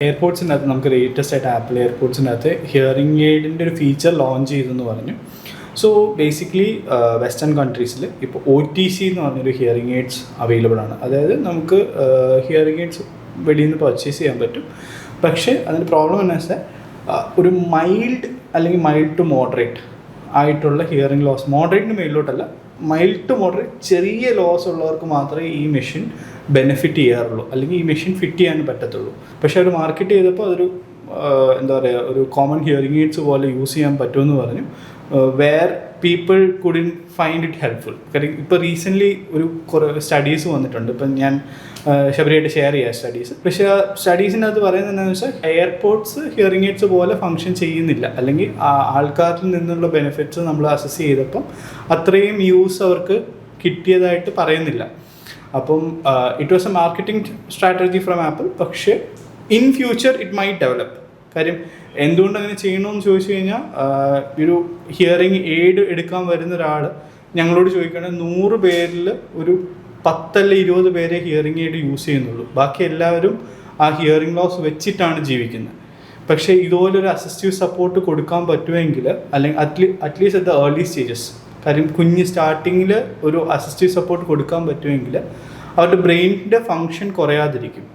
എയർപോർട്സിനകത്ത് നമുക്ക് ലേറ്റസ്റ്റ് ആയിട്ട് apple എയർപോർട്സിനകത്ത് hearing എയ്ഡിൻ്റെ ഒരു ഫീച്ചർ ലോഞ്ച് ചെയ്തെന്ന് പറഞ്ഞു. സോ ബേസിക്കലി വെസ്റ്റേൺ കൺട്രീസിൽ ഇപ്പോൾ OTC എന്ന് പറഞ്ഞൊരു ഹിയറിംഗ് എയ്ഡ്സ് അവൈലബിൾ ആണ്. അതായത് നമുക്ക് ഹിയറിംഗ് എയ്ഡ്സ് വെളിയിൽ നിന്ന് പർച്ചേസ് ചെയ്യാൻ പറ്റും. പക്ഷേ അതിൻ്റെ പ്രോബ്ലം എന്ന് വെച്ചാൽ ഒരു മൈൽഡ് അല്ലെങ്കിൽ മൈൽഡ് ടു മോഡറേറ്റ് ആയിട്ടുള്ള ഹിയറിംഗ് ലോസ്, മോഡറേറ്റിന് മേളിലോട്ടല്ല, മൈൽഡ് ടു മോഡറേറ്റ് ചെറിയ ലോസ് ഉള്ളവർക്ക് മാത്രമേ ഈ മെഷീൻ ബെനിഫിറ്റ് ചെയ്യാറുള്ളൂ, അല്ലെങ്കിൽ ഈ മെഷീൻ ഫിറ്റ് ചെയ്യാൻ പറ്റത്തുള്ളൂ. പക്ഷേ അവർ മാർക്കറ്റ് ചെയ്തപ്പോൾ അതൊരു എന്താ പറയുക, ഒരു കോമൺ ഹിയറിംഗ് എയ്ഡ്സ് പോലെ യൂസ് ചെയ്യാൻ പറ്റുമെന്ന് പറഞ്ഞു. Where people couldn't find it helpful. കാര്യം ഇപ്പോൾ റീസെൻ്റ്ലി ഒരു കുറേ സ്റ്റഡീസ് വന്നിട്ടുണ്ട്. ഇപ്പം ഞാൻ ശബരിയായിട്ട് ഷെയർ ചെയ്യാം സ്റ്റഡീസ്. പക്ഷേ ആ സ്റ്റഡീസിനകത്ത് പറയുന്നത് എന്താണെന്ന് വെച്ചാൽ എയർപോർട്സ് ഹിയറിംഗ് എയ്ഡ്സ് പോലെ ഫങ്ഷൻ ചെയ്യുന്നില്ല, അല്ലെങ്കിൽ ആൾക്കാരിൽ നിന്നുള്ള ബെനിഫിറ്റ്സ് നമ്മൾ അസസ് ചെയ്തപ്പം അത്രയും യൂസ് അവർക്ക് കിട്ടിയതായിട്ട് പറയുന്നില്ല. അപ്പം it was a marketing strategy from Apple. പക്ഷേ in future it might develop. കാര്യം എന്തുകൊണ്ട് അങ്ങനെ ചെയ്യണമെന്ന് ചോദിച്ചു കഴിഞ്ഞാൽ, ഒരു ഹിയറിംഗ് എയ്ഡ് എടുക്കാൻ വരുന്ന ഒരാൾ ഞങ്ങളോട് ചോദിക്കുകയാണെങ്കിൽ 100 പേരിൽ ഒരു 10 അല്ലെങ്കിൽ 20 പേരെ ഹിയറിംഗ് എയ്ഡ് യൂസ് ചെയ്യുന്നുള്ളൂ. ബാക്കി എല്ലാവരും ആ ഹിയറിംഗ് ലോസ് വെച്ചിട്ടാണ് ജീവിക്കുന്നത്. പക്ഷേ ഇതുപോലൊരു അസിസ്റ്റീവ് സപ്പോർട്ട് കൊടുക്കാൻ പറ്റുമെങ്കിൽ, അല്ലെങ്കിൽ at least at the early stages, കാര്യം കുഞ്ഞ് സ്റ്റാർട്ടിങ്ങിൽ ഒരു അസിസ്റ്റീവ് സപ്പോർട്ട് കൊടുക്കാൻ പറ്റുമെങ്കിൽ അവരുടെ ബ്രെയിനിൻ്റെ ഫങ്ഷൻ കുറയാതിരിക്കും.